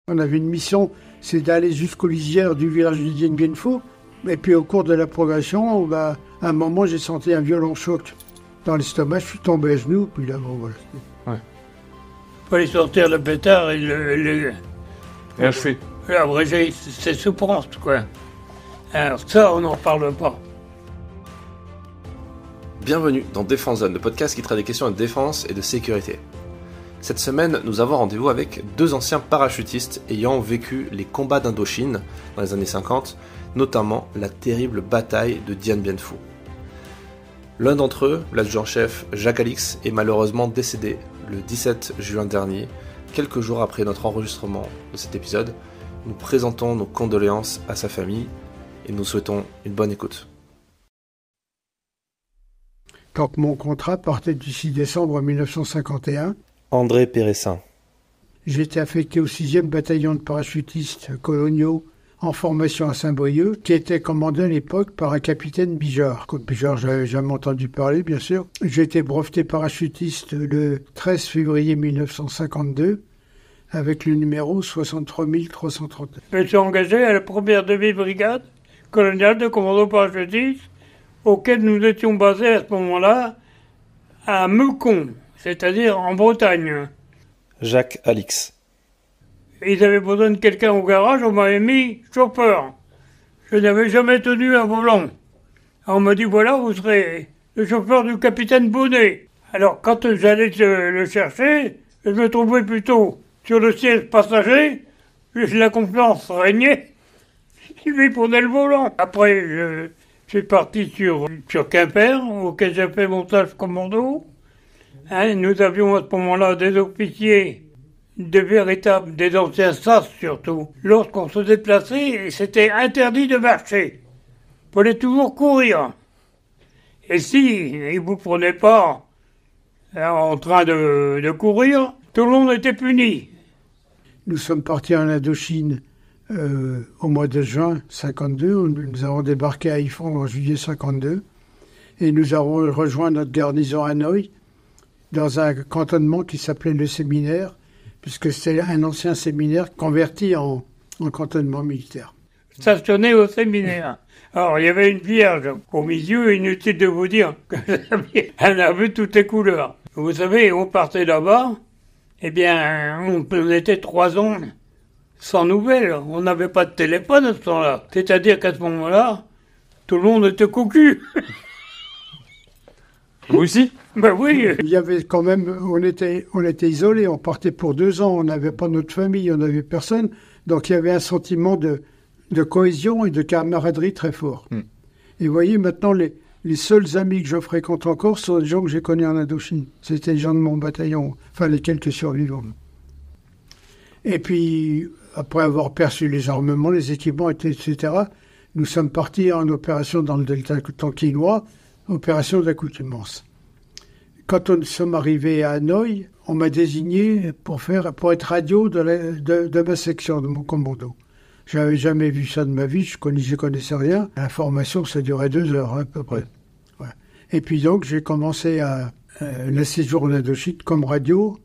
On avait une mission, c'est d'aller jusqu'aux lisières du village de Dien Bien Phu. Et puis au cours de la progression, à un moment, j'ai senti un violent choc dans l'estomac. Je suis tombé à genoux, puis là, bon, voilà. Ouais. Fallait sortir le pétard et Et achever. abréger ses souffrances, quoi. Alors ça, on n'en parle pas. Bienvenue dans Défense Zone, le podcast qui traite des questions de défense et de sécurité. Cette semaine, nous avons rendez-vous avec deux anciens parachutistes ayant vécu les combats d'Indochine dans les années 50, notamment la terrible bataille de Dien Bien Phu. L'un d'entre eux, l'adjudant-chef Jacques Alix, est malheureusement décédé le 17 juin dernier, quelques jours après notre enregistrement de cet épisode. Nous présentons nos condoléances à sa famille et nous souhaitons une bonne écoute. Donc mon contrat partait du 6 décembre 1951. André Péressin. J'étais affecté au 6e bataillon de parachutistes coloniaux en formation à Saint-Brieuc, qui était commandé à l'époque par un capitaine Bijard. Bijard, j'avais jamais entendu parler, bien sûr. J'ai été breveté parachutiste le 13 février 1952 avec le numéro 63 339. Je suis engagé à la première demi-brigade coloniale de commando parachutiste, auquel nous étions basés à ce moment-là à Meucon, c'est-à-dire en Bretagne. Jacques Alix. Ils avaient besoin de quelqu'un au garage, on m'avait mis chauffeur. Je n'avais jamais tenu un volant. Alors on m'a dit, voilà, vous serez le chauffeur du capitaine Bonnet. Alors quand j'allais le chercher, je me trouvais plutôt sur le siège passager, la confiance régnait. Il lui prenait le volant. Après, je suis parti sur Quimper, auquel j'ai fait mon stage commando. Nous avions à ce moment-là des officiers, des anciens SAS surtout. Lorsqu'on se déplaçait, c'était interdit de marcher. Il fallait toujours courir. Et si ils vous prenaient pas en train de courir, tout le monde était puni. Nous sommes partis en Indochine au mois de juin 52. Nous avons débarqué à Haiphong en juillet 52. Et nous avons rejoint notre garnison à Hanoï, dans un cantonnement qui s'appelait le séminaire, puisque c'était un ancien séminaire converti en cantonnement militaire. Stationné au séminaire. Alors, il y avait une vierge au milieu, inutile de vous dire qu'elle avait toutes les couleurs. Vous savez, on partait là-bas, eh bien, on était 3 ans sans nouvelles. On n'avait pas de téléphone à ce temps-là. C'est-à-dire qu'à ce moment-là, tout le monde était cocu. Vous aussi ? Ben oui. Il y avait quand même, on était isolés, on partait pour 2 ans, on n'avait pas notre famille, on n'avait personne. Donc il y avait un sentiment de cohésion et de camaraderie très fort. Et vous voyez, maintenant, les seuls amis que je fréquente encore sont des gens que j'ai connus en Indochine. C'était les gens de mon bataillon, enfin les quelques survivants. Et puis, après avoir perçu les armements, les équipements, etc., nous sommes partis en opération dans le delta tankinois, opération d'accoutumance. Quand nous sommes arrivés à Hanoï, on m'a désigné pour être radio de ma section, de mon commando. Je n'avais jamais vu ça de ma vie, je connaissais rien. La formation, ça durait 2 heures à peu près. Ouais. Et puis donc, j'ai commencé le séjour en Indochine comme radio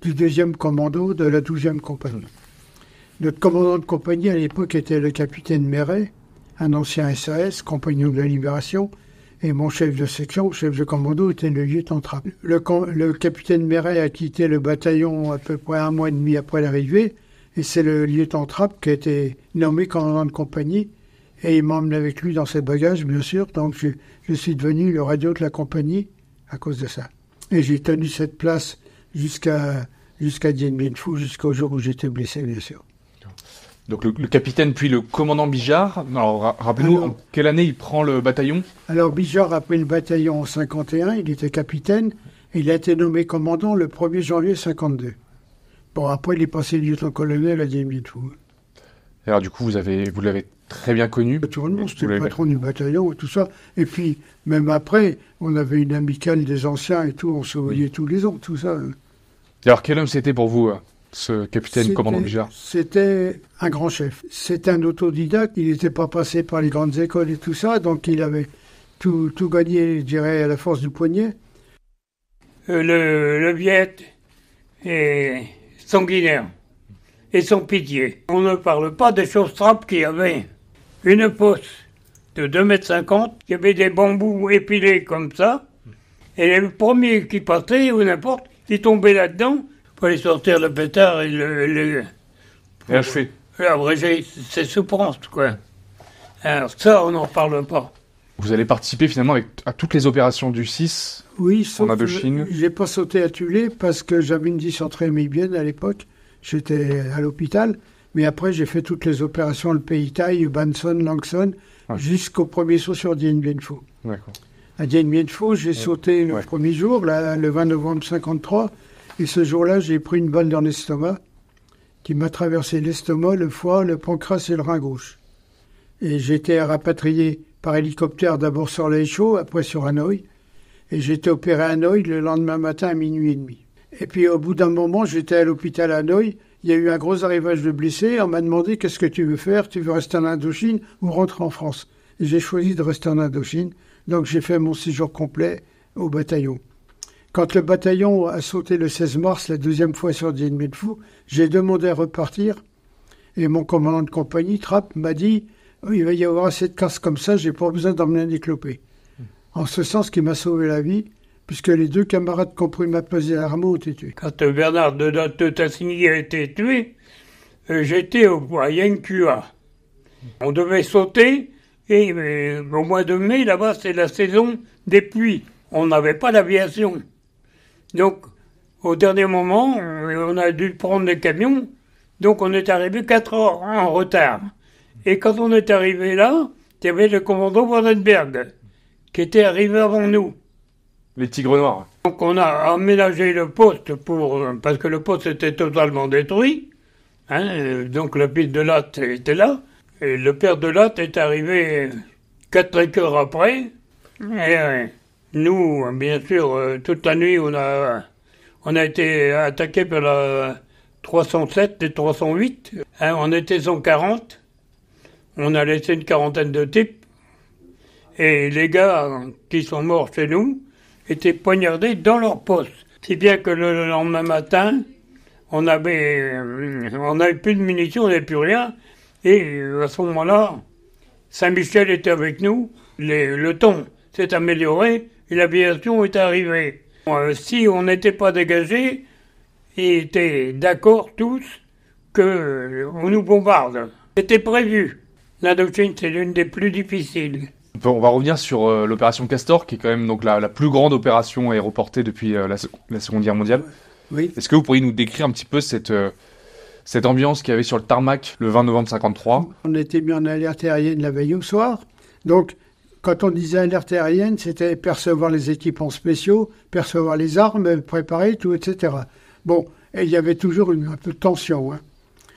du 2e commando de la 12e compagnie. Notre commandant de compagnie à l'époque était le capitaine Méret, un ancien SAS, compagnon de la Libération, et mon chef de section, chef de commando, était le lieutenant Trapp. Le capitaine Méret a quitté le bataillon à peu près 1 mois et demi après l'arrivée, et c'est le lieutenant Trapp qui a été nommé commandant de compagnie, et il m'a emmené avec lui dans ses bagages, bien sûr, donc je suis devenu le radio de la compagnie à cause de ça. Et j'ai tenu cette place jusqu'à Dien Bien Phu, jusqu'au jour où j'étais blessé, bien sûr. Donc le capitaine puis le commandant Bijard. Alors rappelez-nous, en quelle année il prend le bataillon ? Alors Bijard a pris le bataillon en 51, il était capitaine, et il a été nommé commandant le 1er janvier 52. Bon, après il est passé lieutenant-colonel à Dien Bien Phu. Alors du coup, vous l'avez très bien connu. Naturellement, c'était le patron du bataillon et tout ça. Et puis, même après, on avait une amicale des anciens et tout, on se voyait tous les ans, tout ça. Et alors quel homme c'était pour vous ce capitaine commandant Bijard? C'était un grand chef. C'était un autodidacte. Il n'était pas passé par les grandes écoles et tout ça, donc il avait tout gagné, je dirais, à la force du poignet. Le Viet est sanguinaire. et sans pitié. On ne parle pas des chausses-trapes qui avaient une poste de 2,50 m, qui avait des bambous épilés comme ça, et le premier qui partait, ou n'importe, qui tombait là-dedans, il fallait sortir le pétard et Et achever. Abréger ses souffrances, quoi. Alors ça, on n'en parle pas. Vous allez participer finalement à toutes les opérations du 6 Oui, sauf en Indochine. J'ai pas sauté à Tulé parce que j'avais une dysenterie hémibienne à l'époque. J'étais à l'hôpital. Mais après, j'ai fait toutes les opérations, le Pays Thaï, Banson, Langson, jusqu'au premier saut sur Dien Bien Phu. D'accord. À Dien Bien Phu, j'ai sauté le premier jour, là, le 20 novembre 1953. Et ce jour-là, j'ai pris une balle dans l'estomac qui m'a traversé l'estomac, le foie, le pancréas et le rein gauche. Et j'ai été rapatrié par hélicoptère d'abord sur Laichau, après sur Hanoï. Et j'ai été opéré à Hanoï le lendemain matin à minuit et demi. Et puis au bout d'un moment, j'étais à l'hôpital à Hanoï. Il y a eu un gros arrivage de blessés. On m'a demandé qu'est-ce que tu veux faire? Tu veux rester en Indochine ou rentrer en France? Et j'ai choisi de rester en Indochine. Donc j'ai fait mon séjour complet au bataillon. Quand le bataillon a sauté le 16 mars, la deuxième fois sur Dien Bien Phu, j'ai demandé à repartir. Et mon commandant de compagnie, Trapp, m'a dit « Il va y avoir assez de casse comme ça, j'ai pas besoin d'emmener un déclopé. » En ce sens, qui m'a sauvé la vie, puisque les deux camarades qui ont pris ma place à l'armée ont été tués. Quand Bernard de Tassigny a été tué, j'étais à Yankua. On devait sauter, et au mois de mai, là-bas, c'est la saison des pluies. On n'avait pas d'aviation. Donc, au dernier moment, on a dû prendre les camions, donc on est arrivé 4 heures en retard. Et quand on est arrivé là, il y avait le commandant Vandenberg, qui était arrivé avant nous. Les Tigres Noirs. Donc on a aménagé le poste parce que le poste était totalement détruit. Donc la pile de latte était là. Et le père de latte est arrivé 4 heures après. Et nous, bien sûr, toute la nuit, on a été attaqué par la 307 et 308. On était 140. On a laissé une quarantaine de types. Et les gars qui sont morts chez nous étaient poignardés dans leur poste. Si bien que le lendemain matin, on n'avait plus de munitions, on n'avait plus rien. Et à ce moment-là, Saint-Michel était avec nous. Le temps s'est amélioré et l'aviation est arrivée. Si on n'était pas dégagés, ils étaient d'accord tous qu'on nous bombarde. C'était prévu. L'Indochine, c'est l'une des plus difficiles. On va revenir sur l'opération Castor, qui est quand même donc la plus grande opération aéroportée depuis la Seconde Guerre mondiale. Oui. Est-ce que vous pourriez nous décrire un petit peu cette ambiance qu'il y avait sur le tarmac le 20 novembre 1953? On était mis en alerte aérienne la veille au soir. Donc, quand on disait alerte aérienne, c'était percevoir les équipements spéciaux, percevoir les armes, préparer tout, etc. Bon, et il y avait toujours un peu de tension.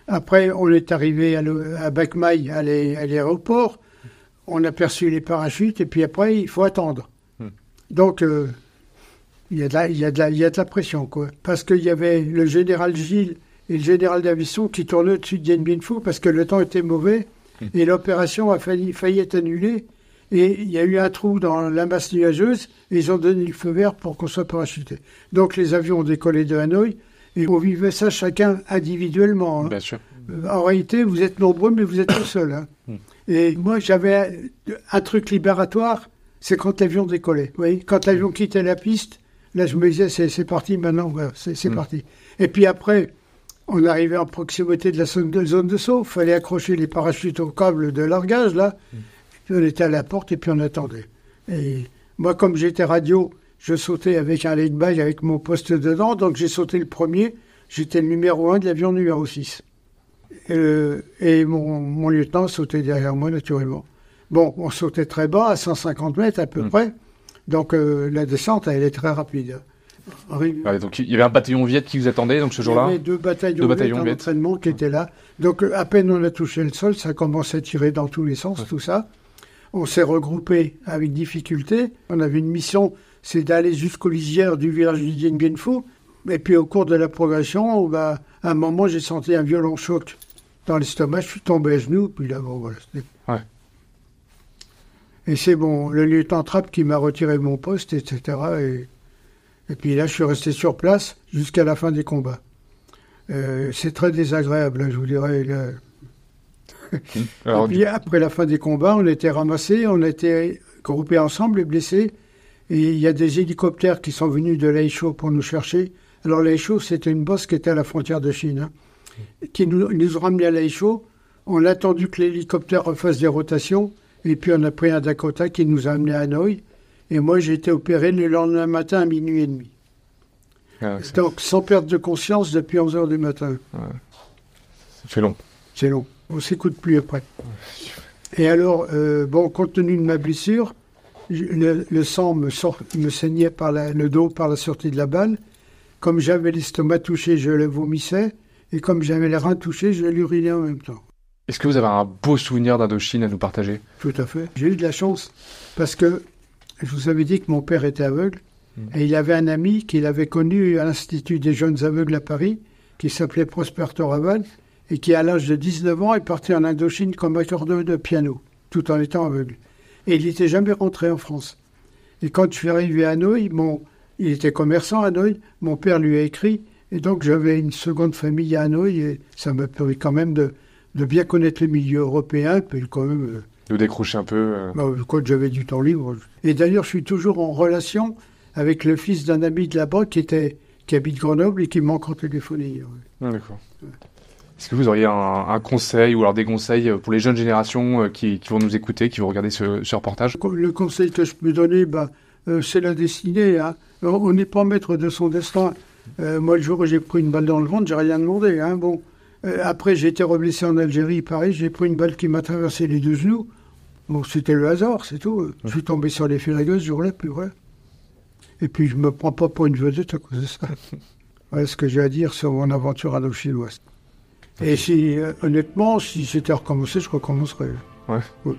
Après, on est arrivé à Bacmaï, à l'aéroport. On a perçu les parachutes, et puis après, il faut attendre. Donc, il y a de la pression, quoi. Parce qu'il y avait le général Gilles et le général d'aviation qui tournaient au-dessus de Dien Bien Phu parce que le temps était mauvais, et l'opération a failli être annulée. Et il y a eu un trou dans la masse nuageuse, et ils ont donné le feu vert pour qu'on soit parachuté. Donc, les avions ont décollé de Hanoï, et on vivait ça chacun individuellement. Bien sûr. En réalité, vous êtes nombreux, mais vous êtes tout seul. Et moi, j'avais un truc libératoire, c'est quand l'avion décollait. Vous voyez, quand l'avion quittait la piste, là, je me disais, c'est parti maintenant, voilà, c'est parti. Et puis après, on arrivait en proximité de la zone de saut, il fallait accrocher les parachutes au câble de largage, là. Puis on était à la porte et puis on attendait. Et moi, comme j'étais radio, je sautais avec un leg bag avec mon poste dedans, donc j'ai sauté le premier. J'étais le numéro 1 de l'avion numéro 6. Et mon lieutenant sautait derrière moi, naturellement. Bon, on sautait très bas, à 150 mètres à peu près. Donc la descente, elle est très rapide. Donc il y avait un bataillon Viet qui vous attendait donc ce jour-là. Il y avait deux bataillons Viet en entraînement qui étaient là. Donc à peine on a touché le sol, ça commençait à tirer dans tous les sens, tout ça. On s'est regroupé avec difficulté. On avait une mission, c'est d'aller jusqu'aux lisières du village de Dien Bien Phu. Et puis au cours de la progression, à un moment, j'ai senti un violent choc dans l'estomac. Je suis tombé à genoux. Puis là, bon, voilà. Et c'est le lieutenant Trapp qui m'a retiré mon poste, etc. Et puis là, je suis resté sur place jusqu'à la fin des combats. C'est très désagréable, hein, je vous dirais. Là. Alors, Et puis après la fin des combats, on était ramassés, on était groupés ensemble, les blessés. Et il y a des hélicoptères qui sont venus de Laïchau pour nous chercher. Alors Laïchau, c'était une bosse qui était à la frontière de Chine, hein, qui nous ont ramenés à Laïchau. On a attendu que l'hélicoptère refasse des rotations. Et puis on a pris un Dakota qui nous a amenés à Hanoï. Et moi, j'ai été opéré le lendemain matin à 12h30. Donc sans perte de conscience depuis 11h du matin. Ça fait long. C'est long. On ne s'écoute plus après. Et alors, compte tenu de ma blessure, le sang me saignait par le dos par la sortie de la balle. Comme j'avais l'estomac touché, je le vomissais. Et comme j'avais les reins touchés, je l'urinais en même temps. Est-ce que vous avez un beau souvenir d'Indochine à nous partager? Tout à fait. J'ai eu de la chance parce que je vous avais dit que mon père était aveugle. Et il avait un ami qu'il avait connu à l'Institut des jeunes aveugles à Paris, qui s'appelait Prosper Toraval, et qui, à l'âge de 19 ans, est parti en Indochine comme accordeur de piano, tout en étant aveugle. Et il n'était jamais rentré en France. Et quand je suis arrivé à Hanoï, il était commerçant à Hanoï, mon père lui a écrit, et donc j'avais une seconde famille à Hanoï, et ça m'a permis quand même de bien connaître le milieu européen, puis quand même... de décrocher un peu. Quand j'avais du temps libre. Et d'ailleurs, je suis toujours en relation avec le fils d'un ami de là-bas qui habite Grenoble et qui m'a encore téléphoné. D'accord. Est-ce que vous auriez un conseil ou alors des conseils pour les jeunes générations qui vont nous écouter, qui vont regarder ce reportage? Le conseil que je peux donner, c'est la destinée. Hein. On n'est pas maître de son destin. Moi, le jour où j'ai pris une balle dans le ventre, j'ai rien demandé. Hein. Après, j'ai été reblessé en Algérie, pareil, j'ai pris une balle qui m'a traversé les deux genoux. Bon, c'était le hasard, c'est tout. Je suis tombé sur les filagos ce jour-là, puis voilà. Et puis, je me prends pas pour une vedette à cause de ça. Voilà ce que j'ai à dire sur mon aventure indochinoise. Et honnêtement, si c'était à recommencer, je recommencerais. Ouais.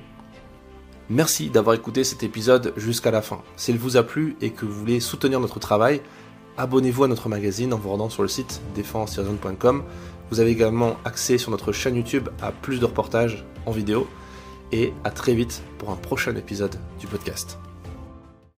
Merci d'avoir écouté cet épisode jusqu'à la fin. S'il vous a plu et que vous voulez soutenir notre travail, abonnez-vous à notre magazine en vous rendant sur le site défense-zone.com. Vous avez également accès sur notre chaîne YouTube à plus de reportages en vidéo. Et à très vite pour un prochain épisode du podcast.